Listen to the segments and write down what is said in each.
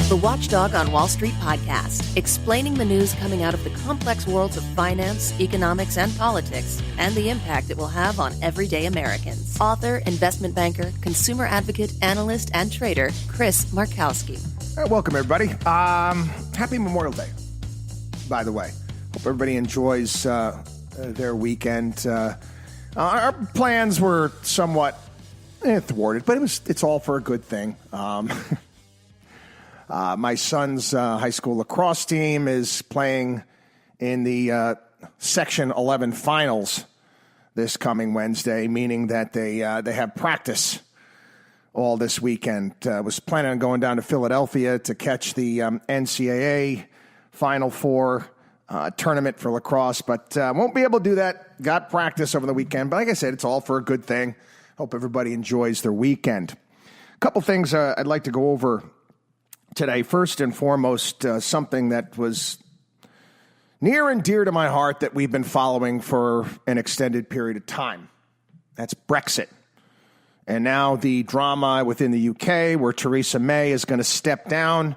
The Watchdog on Wall Street podcast, explaining the news coming out of the complex worlds of finance, economics, and politics, and the impact it will have on everyday Americans. Author, investment banker, consumer advocate, analyst, and trader, Chris Markowski. All right, welcome, everybody. Happy Memorial Day, by the way. Hope everybody enjoys their weekend. Our plans were somewhat thwarted, but it's all for a good thing. My son's high school lacrosse team is playing in the Section 11 finals this coming Wednesday, meaning that they have practice all this weekend. Was planning on going down to Philadelphia to catch the NCAA Final Four tournament for lacrosse, but won't be able to do that. Got practice over the weekend, but like I said, it's all for a good thing. Hope everybody enjoys their weekend. A couple things I'd like to go over today. First and foremost, something that was near and dear to my heart that we've been following for an extended period of time. That's Brexit. And now the drama within the UK where Theresa May is going to step down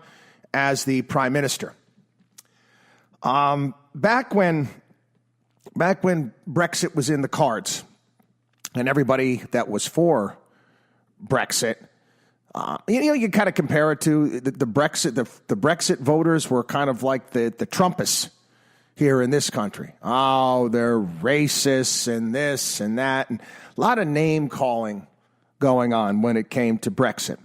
as the prime minister. Back when Brexit was in the cards and everybody that was for Brexit, you kind of compare it to the Brexit. The Brexit voters were kind of like the Trumpists here in this country. Oh, they're racists and this and that, and a lot of name calling going on when it came to Brexit.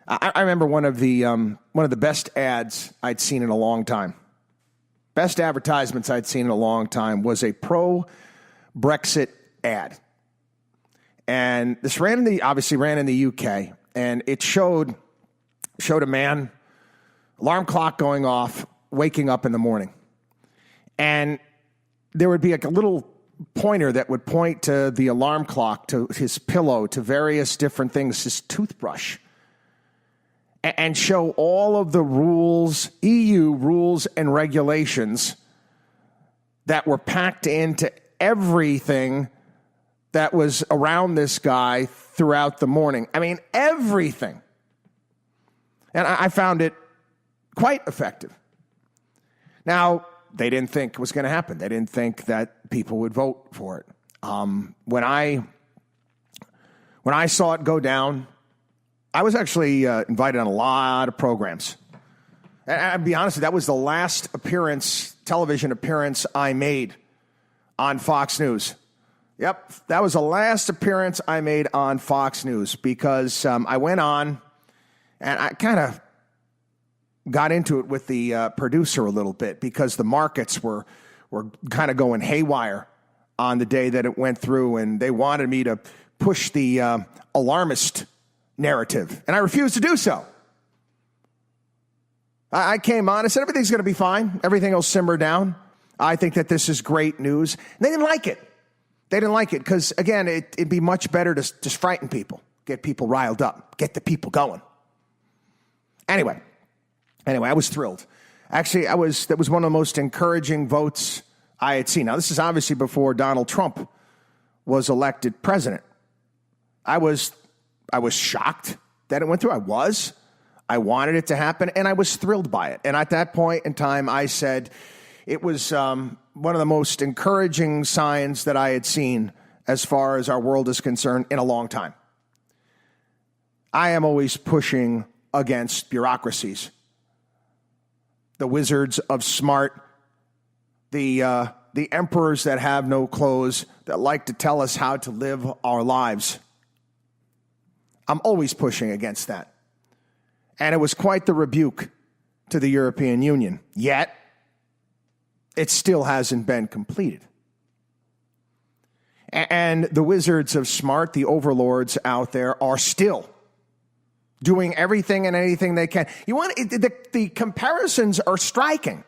I remember one of the best ads I'd seen in a long time. Best advertisements I'd seen in a long time was a pro-Brexit ad, and this obviously ran in the UK. And it showed a man, alarm clock going off, waking up in the morning. And there would be like a little pointer that would point to the alarm clock, to his pillow, to various different things, his toothbrush, and show all of the rules, EU rules and regulations that were packed into everything that was around this guy throughout the morning. I mean, everything. And I found it quite effective. Now, they didn't think it was going to happen. They didn't think that people would vote for it. When I saw it go down, I was actually invited on a lot of programs. And I'll be honest, that was the last television appearance I made on Fox News. Yep, that was the last appearance I made on Fox News because I went on and I kind of got into it with the producer a little bit because the markets were kind of going haywire on the day that it went through, and they wanted me to push the alarmist narrative, and I refused to do so. I came on, I said, everything's going to be fine. Everything will simmer down. I think that this is great news. And they didn't like it. They didn't like it because, again, it'd be much better to just frighten people, get people riled up, get the people going. Anyway, I was thrilled. Actually, that was one of the most encouraging votes I had seen. Now, this is obviously before Donald Trump was elected president. I was shocked that it went through. I wanted it to happen, and I was thrilled by it. And at that point in time, I said it was one of the most encouraging signs that I had seen as far as our world is concerned in a long time. I am always pushing against bureaucracies, the wizards of smart, the emperors that have no clothes, that like to tell us how to live our lives. I'm always pushing against that. And it was quite the rebuke to the European Union. Yet, it still hasn't been completed. And the wizards of smart, the overlords out there, are still doing everything and anything they can. The comparisons are striking.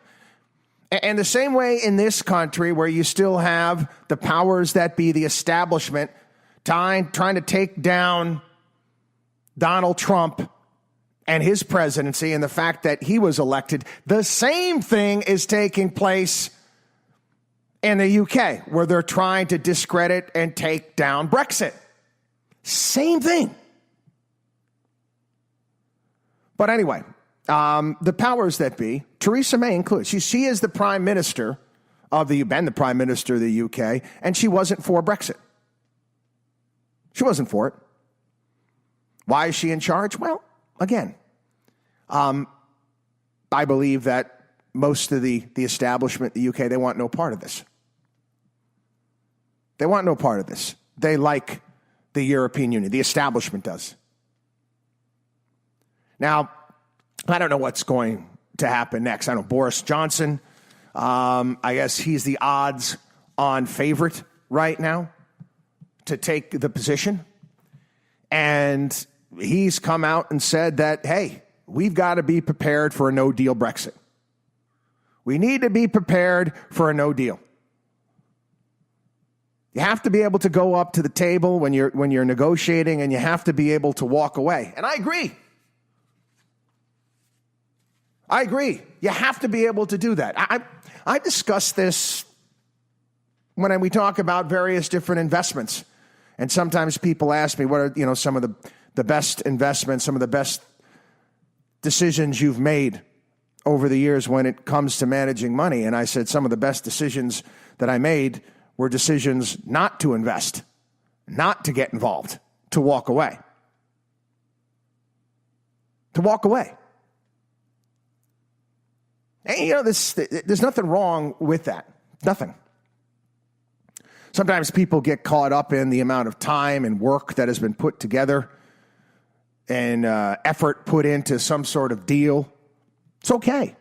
And the same way in this country where you still have the powers that be, the establishment, trying to take down Donald Trump and his presidency and the fact that he was elected, the same thing is taking place in the UK, where they're trying to discredit and take down Brexit. Same thing. But anyway, the powers that be, Theresa May included, she is the prime minister of the UK, and she wasn't for Brexit. She wasn't for it. Why is she in charge? Well, again, I believe that most of the establishment in the UK, they want no part of this. They want no part of this. They like the European Union. The establishment does. Now, I don't know what's going to happen next. I know Boris Johnson, I guess he's the odds-on favorite right now to take the position. And he's come out and said that, hey, we've got to be prepared for a no-deal Brexit. We need to be prepared for a no deal. You have to be able to go up to the table when you're negotiating, and you have to be able to walk away. And I agree. You have to be able to do that. I discuss this when we talk about various different investments. And sometimes people ask me, what are some of the best investments, some of the best decisions you've made over the years when it comes to managing money? And I said some of the best decisions that I made were decisions not to invest, not to get involved, to walk away. To walk away. And there's nothing wrong with that. Nothing. Sometimes people get caught up in the amount of time and work that has been put together and effort put into some sort of deal. It's okay.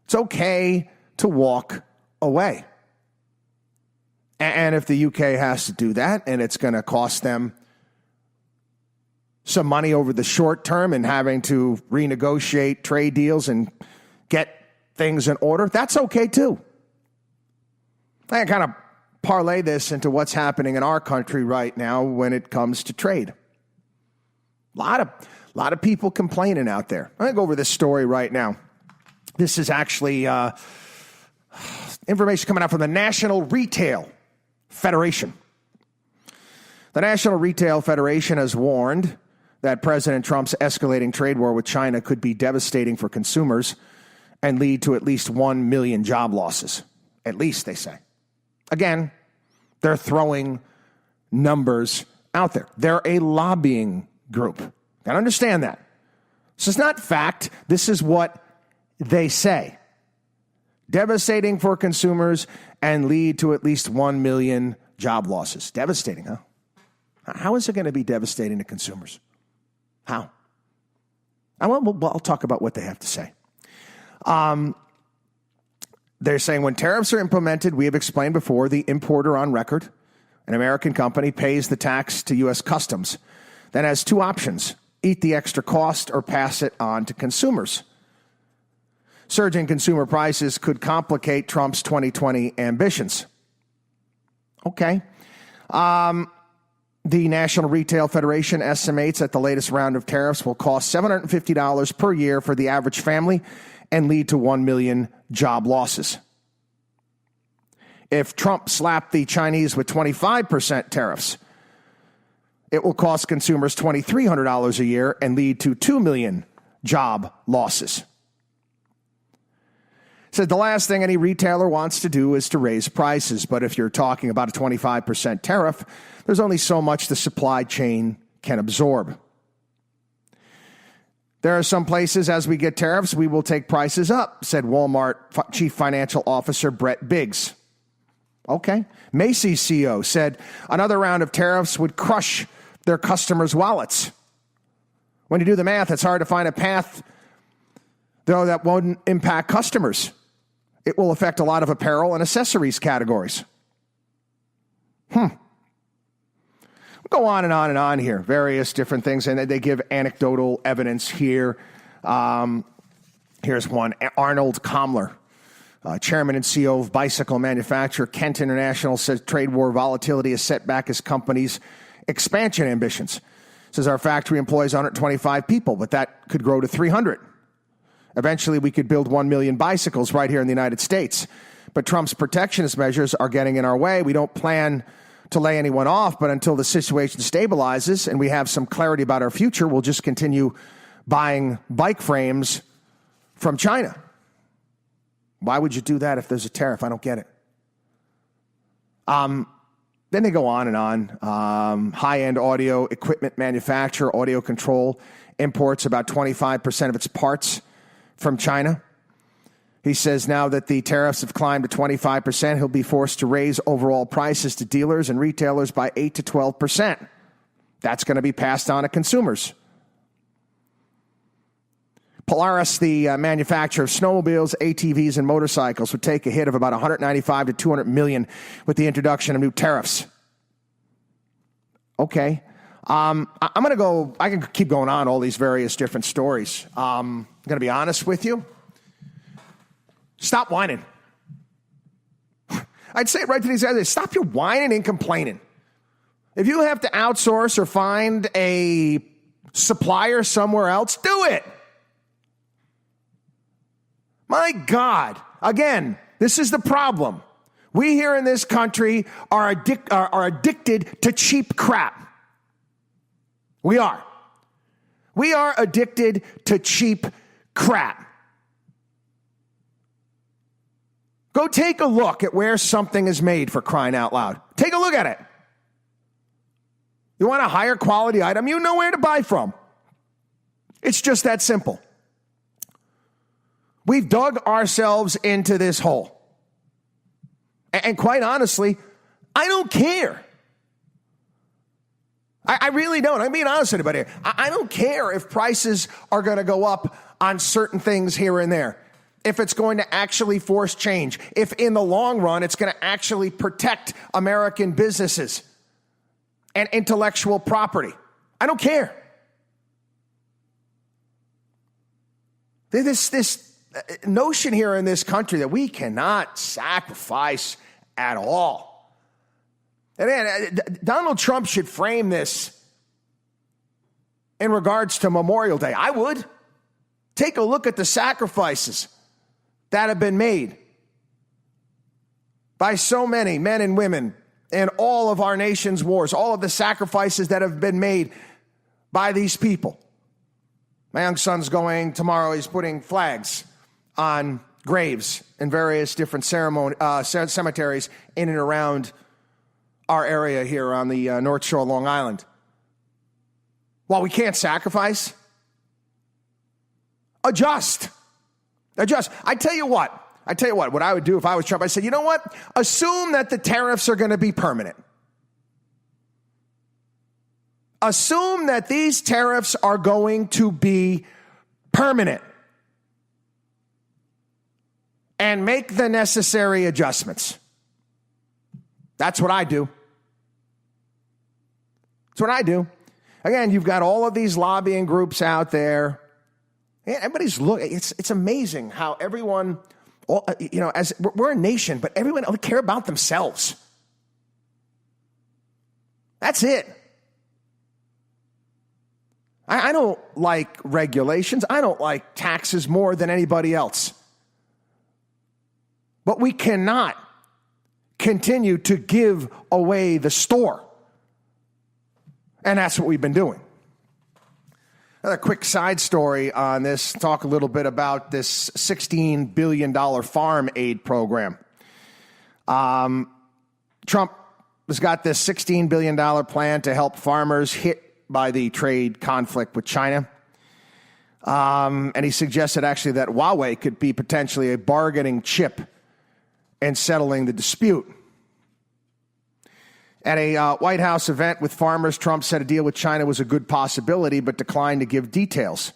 It's okay to walk away. And if the UK has to do that, and it's going to cost them some money over the short term and having to renegotiate trade deals and get things in order, that's okay too. I kind of parlay this into what's happening in our country right now when it comes to trade. A lot of people complaining out there. I'm going to go over this story right now. This is actually information coming out from the National Retail Federation. The National Retail Federation has warned that President Trump's escalating trade war with China could be devastating for consumers and lead to at least 1 million job losses. At least, they say. Again, they're throwing numbers out there. They're a lobbying group. Got to understand that. This is not fact. This is what they say. Devastating for consumers and lead to at least 1 million job losses. Devastating, huh? How is it going to be devastating to consumers? How? I'll talk about what they have to say. They're saying when tariffs are implemented, we have explained before, the importer on record, an American company, pays the tax to U.S. Customs, then has two options: eat the extra cost or pass it on to consumers. Surging consumer prices could complicate Trump's 2020 ambitions. Okay. The National Retail Federation estimates that the latest round of tariffs will cost $750 per year for the average family and lead to 1 million job losses. If Trump slapped the Chinese with 25% tariffs, it will cost consumers $2,300 a year and lead to 2 million job losses. Said the last thing any retailer wants to do is to raise prices. But if you're talking about a 25% tariff, there's only so much the supply chain can absorb. There are some places, as we get tariffs, we will take prices up, said Walmart Chief Financial Officer Brett Biggs. Okay. Macy's CEO said another round of tariffs would crush their customers' wallets. When you do the math, it's hard to find a path, though, that won't impact customers. It will affect a lot of apparel and accessories categories. We'll go on and on and on here. Various different things, and they give anecdotal evidence here. Here's one. Arnold Kamler, chairman and CEO of bicycle manufacturer Kent International, says trade war volatility has set back his company's expansion ambitions. Says our factory employs 125 people, but that could grow to 300. Eventually, we could build 1 million bicycles right here in the United States. But Trump's protectionist measures are getting in our way. We don't plan to lay anyone off, but until the situation stabilizes and we have some clarity about our future, we'll just continue buying bike frames from China. Why would you do that if there's a tariff? I don't get it. Then they go on and on. High-end audio equipment manufacturer, Audio Control, imports about 25% of its parts from China. He says now that the tariffs have climbed to 25%, he'll be forced to raise overall prices to dealers and retailers by 8 to 12%. That's going to be passed on to consumers. Polaris, the manufacturer of snowmobiles, ATVs, and motorcycles, would take a hit of about $195 to $200 million with the introduction of new tariffs. Okay. I'm going to go, I can keep going on all these various different stories. I'm going to be honest with you. Stop whining. I'd say it right to these guys, stop your whining and complaining. If you have to outsource or find a supplier somewhere else, do it. My God. Again, this is the problem. We here in this country are addicted to cheap crap. We are. We are addicted to cheap crap. Go take a look at where something is made, for crying out loud. Take a look at it. You want a higher quality item, you know where to buy from. It's just that simple. We've dug ourselves into this hole. And quite honestly, I don't care. I really don't. I'm being honest with anybody here. I don't care if prices are going to go up on certain things here and there. If it's going to actually force change. If in the long run, it's going to actually protect American businesses and intellectual property. I don't care. This notion here in this country that we cannot sacrifice at all. And then Donald Trump should frame this in regards to Memorial Day. I would. Take a look at the sacrifices that have been made by so many men and women in all of our nation's wars, all of the sacrifices that have been made by these people. My young son's going tomorrow, he's putting flags on graves in various different cemeteries in and around our area here on the North Shore of Long Island. While we can't sacrifice, adjust. I tell you what I would do if I was Trump, I said, you know what? Assume that the tariffs are going to be permanent. Assume that these tariffs are going to be permanent. And make the necessary adjustments. That's what I do. That's what I do. Again, you've got all of these lobbying groups out there. Everybody's looking. It's amazing how everyone, as we're a nation, but everyone only care about themselves. That's it. I don't like regulations. I don't like taxes more than anybody else. But we cannot continue to give away the store. And that's what we've been doing. Another quick side story on this, talk a little bit about this $16 billion farm aid program. Trump has got this $16 billion plan to help farmers hit by the trade conflict with China. And he suggested actually that Huawei could be potentially a bargaining chip in settling the dispute. At a White House event with farmers, Trump said a deal with China was a good possibility, but declined to give details.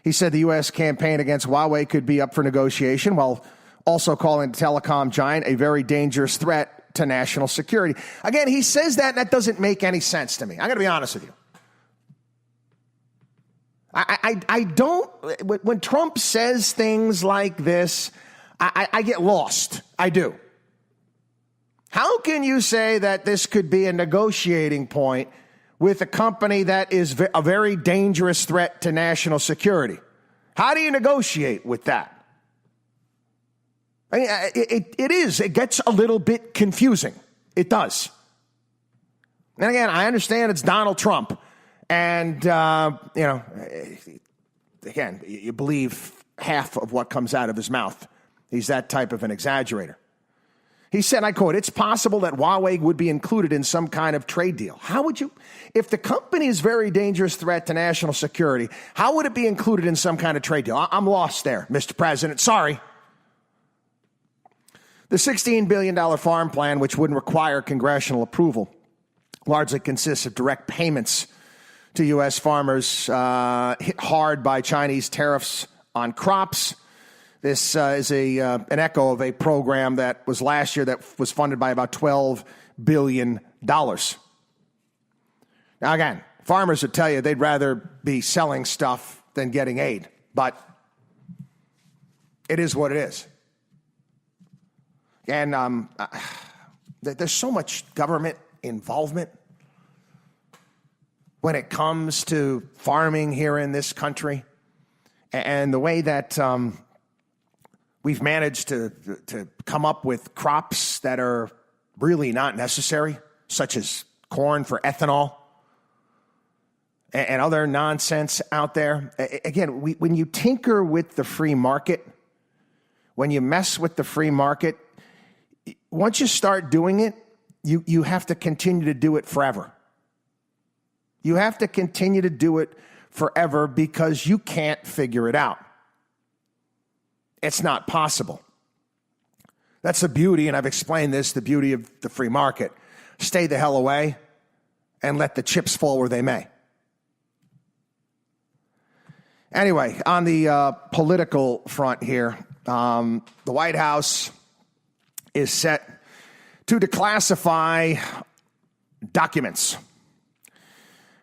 He said the U.S. campaign against Huawei could be up for negotiation, while also calling the telecom giant a very dangerous threat to national security. Again, he says that, and that doesn't make any sense to me. I'm going to be honest with you. I don't, when Trump says things like this, I get lost. I do. How can you say that this could be a negotiating point with a company that is a very dangerous threat to national security? How do you negotiate with that? I mean, it gets a little bit confusing. It does. And again, I understand it's Donald Trump. And, again, you believe half of what comes out of his mouth. He's that type of an exaggerator. He said, I quote, "It's possible that Huawei would be included in some kind of trade deal." How would you, if the company is a very dangerous threat to national security, how would it be included in some kind of trade deal? I'm lost there, Mr. President. Sorry. The $16 billion farm plan, which wouldn't require congressional approval, largely consists of direct payments to U.S. farmers hit hard by Chinese tariffs on crops. This is an echo of a program that was last year that was funded by about $12 billion. Now, again, farmers would tell you they'd rather be selling stuff than getting aid, but it is what it is. And there's so much government involvement when it comes to farming here in this country, and the way that we've managed to come up with crops that are really not necessary, such as corn for ethanol and other nonsense out there. Again, when you tinker with the free market, when you mess with the free market, once you start doing it, you have to continue to do it forever. You have to continue to do it forever because you can't figure it out. It's not possible. That's the beauty, and I've explained this, the beauty of the free market. Stay the hell away and let the chips fall where they may. Anyway, on the political front here, the White House is set to declassify documents.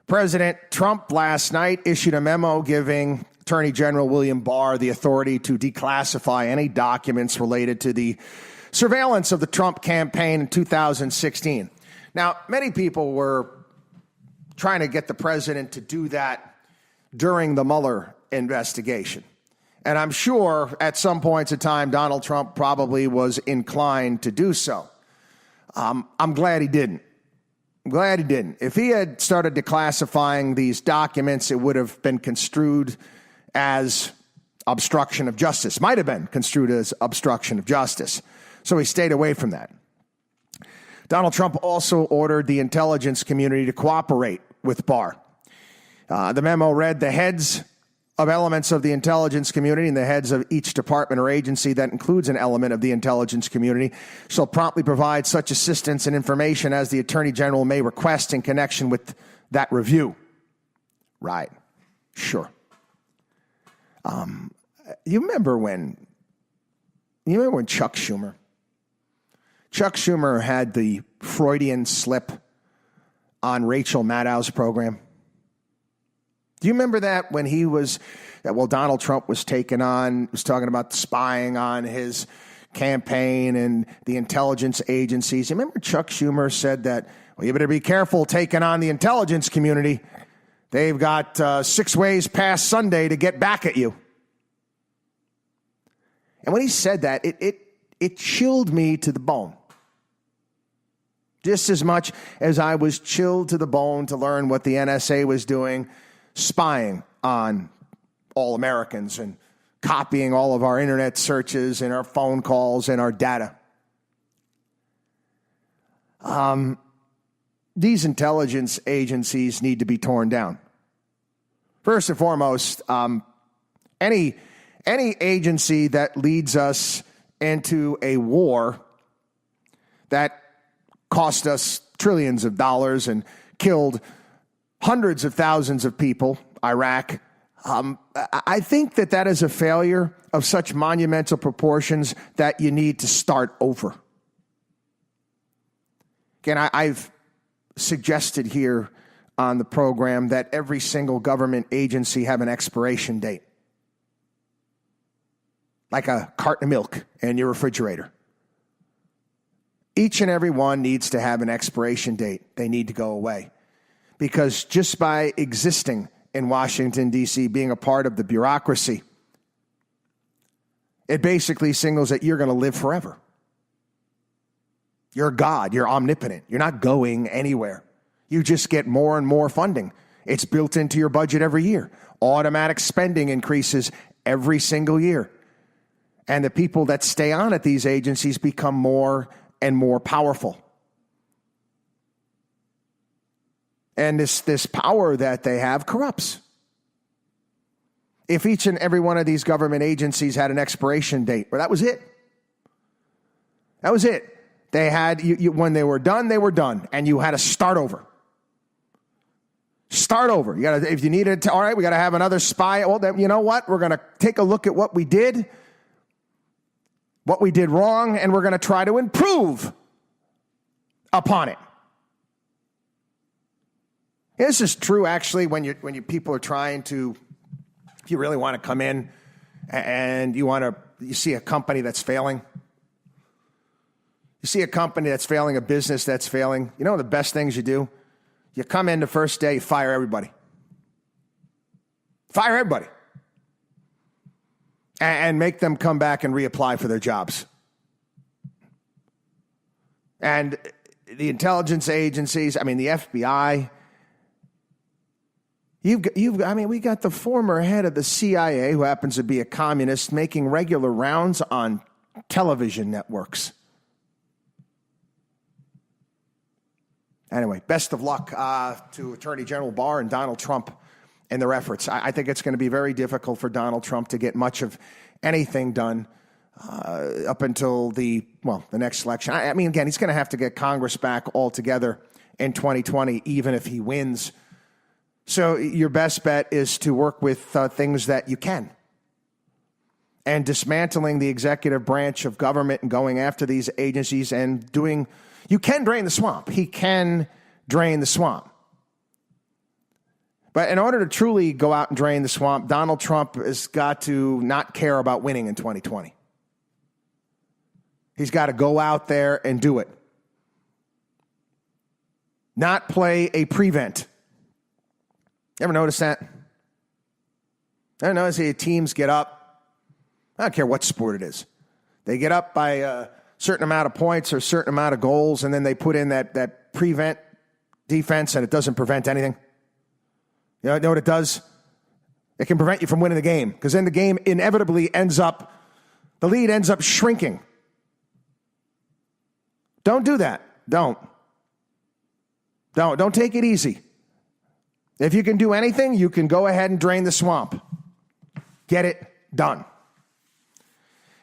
President Trump last night issued a memo giving Attorney General William Barr the authority to declassify any documents related to the surveillance of the Trump campaign in 2016. Now, many people were trying to get the president to do that during the Mueller investigation. And I'm sure at some points in time, Donald Trump probably was inclined to do so. I'm glad he didn't. If he had started declassifying these documents, it would have been construed as obstruction of justice. Might have been construed as obstruction of justice. So he stayed away from that. Donald Trump also ordered the intelligence community to cooperate with Barr. The memo read, the heads of elements of the intelligence community and the heads of each department or agency that includes an element of the intelligence community shall promptly provide such assistance and information as the Attorney General may request in connection with that review. Right. Sure. You remember when Chuck Schumer had the Freudian slip on Rachel Maddow's program? Do you remember that when Donald Trump was talking about spying on his campaign and the intelligence agencies? You remember Chuck Schumer said that, well, you better be careful taking on the intelligence community. They've got 6 ways past Sunday to get back at you. And when he said that, it chilled me to the bone. Just as much as I was chilled to the bone to learn what the NSA was doing, spying on all Americans and copying all of our internet searches and our phone calls and our data. These intelligence agencies need to be torn down. First and foremost, any agency that leads us into a war that cost us trillions of dollars and killed hundreds of thousands of people, Iraq, I think that is a failure of such monumental proportions that you need to start over. Again, I've suggested here on the program that every single government agency have an expiration date, like a carton of milk in your refrigerator. Each and every one needs to have an expiration date. They need to go away. Because just by existing in Washington, D.C., being a part of the bureaucracy, it basically signals that you're going to live forever. You're God. You're omnipotent. You're not going anywhere. You just get more and more funding. It's built into your budget every year. automatic spending increases every single year. And the people that stay on at these agencies become more and more powerful. And this power that they have corrupts. If each and every one of these government agencies had an expiration date, well, that was it. That was it. They had, when they were done, and you had to start over. Start over. You got to, if you needed to, all right, we got to have another spy. Well, then, you know what? We're going to take a look at what we did wrong, and we're going to try to improve upon it. This is true, actually, when you people are trying to, if you really want to come in and you see a company that's failing. You see a company that's failing, a business that's failing. You know the best things you do? You come in the first day, you fire everybody. Fire everybody. And make them come back and reapply for their jobs. And the intelligence agencies, I mean, the FBI. We got the former head of the CIA, who happens to be a communist, making regular rounds on television networks. Anyway, best of luck to Attorney General Barr and Donald Trump in their efforts. I think it's going to be very difficult for Donald Trump to get much of anything done up until the next election. I mean, again, he's going to have to get Congress back altogether in 2020, even if he wins. So your best bet is to work with things that you can. And dismantling the executive branch of government and going after these agencies and doing... You can drain the swamp. He can drain the swamp. But in order to truly go out and drain the swamp, Donald Trump has got to not care about winning in 2020. He's got to go out there and do it. Not play a prevent. Ever notice that? Ever notice how teams get up? I don't care what sport it is. They get up by a certain amount of points or a certain amount of goals, and then they put in that prevent defense, and it doesn't prevent anything. You know what it does? It can prevent you from winning the game, because then the game inevitably the lead ends up shrinking. Don't do that. Don't take it easy. If you can do anything, you can go ahead and drain the swamp. Get it done.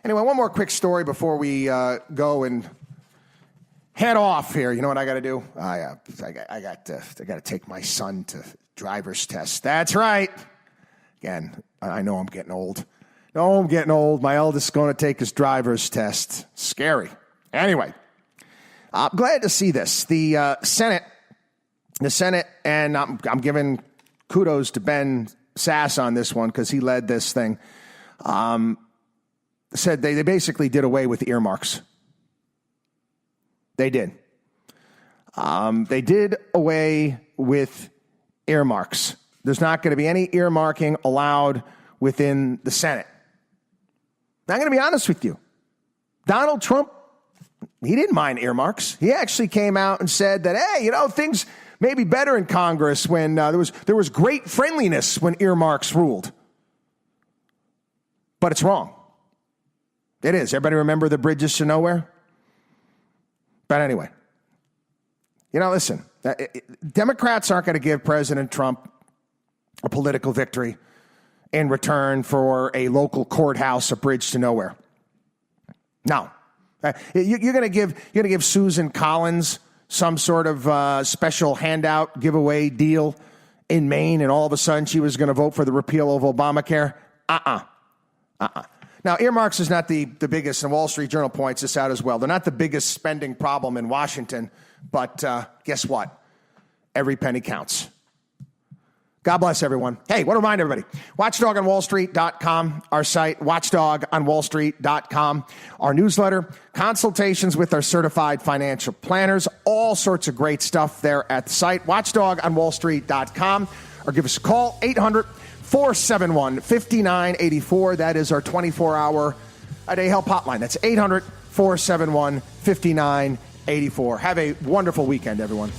Anyway, one more quick story before we go and head off here. You know what I got to do? I got to take my son to driver's test. That's right. Again, I know I'm getting old. No, I'm getting old. My eldest is going to take his driver's test. Scary. Anyway, I'm glad to see this. The Senate, and I'm giving kudos to Ben Sass on this one because he led this thing. Said they basically did away with earmarks. They did. They did away with earmarks. There's not going to be any earmarking allowed within the Senate. Now, I'm going to be honest with you. Donald Trump, he didn't mind earmarks. He actually came out and said that, hey, things may be better in Congress when there was great friendliness when earmarks ruled. But it's wrong. It is. Everybody remember the bridges to nowhere? But anyway, listen, Democrats aren't going to give President Trump a political victory in return for a local courthouse, a bridge to nowhere. No. You're going to give Susan Collins some sort of special handout giveaway deal in Maine, and all of a sudden she was going to vote for the repeal of Obamacare? Now, earmarks is not the biggest, and Wall Street Journal points this out as well. They're not the biggest spending problem in Washington, but guess what? Every penny counts. God bless everyone. Hey, want to remind everybody, watchdogonwallstreet.com, our site, watchdogonwallstreet.com, our newsletter, consultations with our certified financial planners, all sorts of great stuff there at the site, watchdogonwallstreet.com, or give us a call, 800-471-5984. That is our 24-hour-a-day help hotline. That's 800-471-5984. Have a wonderful weekend, everyone.